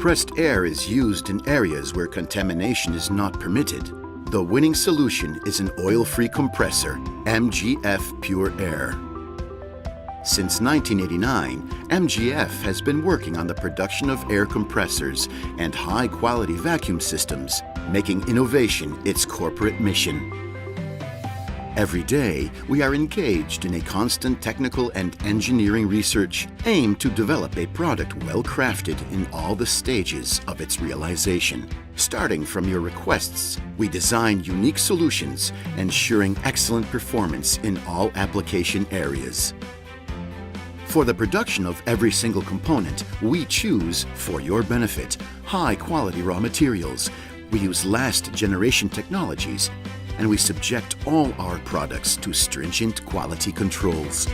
Compressed air is used in areas where contamination is not permitted. The winning solution is an oil-free compressor, Mgf Pure Air. Since 1989, Mgf has been working on the production of air compressors and high-quality vacuum systems, making innovation its corporate mission. Every day, we are engaged in a constant technical and engineering research aimed to develop a product well-crafted in all the stages of its realization. Starting from your requests, we design unique solutions, ensuring excellent performance in all application areas. For the production of every single component, we choose, for your benefit, high-quality raw materials. We use last-generation technologies, and we subject all our products to stringent quality controls.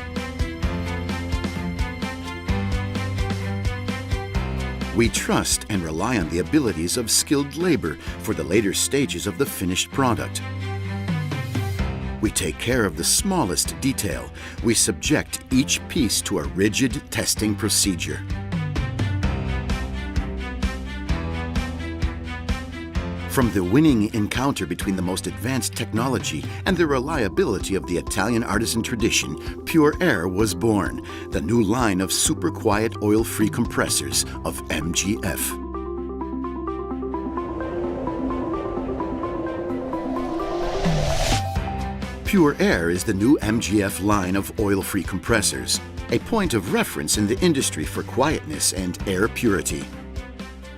We trust and rely on the abilities of skilled labor for the later stages of the finished product. We take care of the smallest detail. We subject each piece to a rigid testing procedure. From the winning encounter between the most advanced technology and the reliability of the Italian artisan tradition, Pure Air was born, the new line of super quiet oil-free compressors of Mgf. Pure Air is the new Mgf line of oil-free compressors, a point of reference in the industry for quietness and air purity.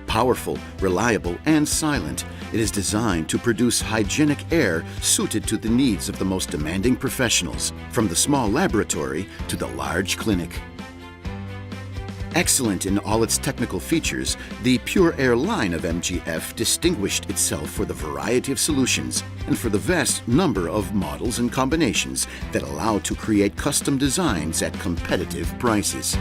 Powerful, reliable, and silent, it is designed to produce hygienic air suited to the needs of the most demanding professionals, from the small laboratory to the large clinic. Excellent in all its technical features, the Pure Air line of Mgf distinguished itself for the variety of solutions and for the vast number of models and combinations that allow to create custom designs at competitive prices.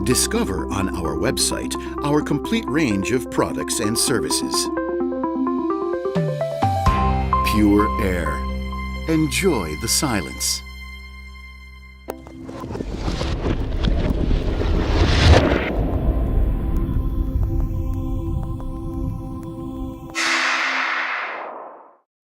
Discover on our website our complete range of products and services. Pure Air. Enjoy the silence.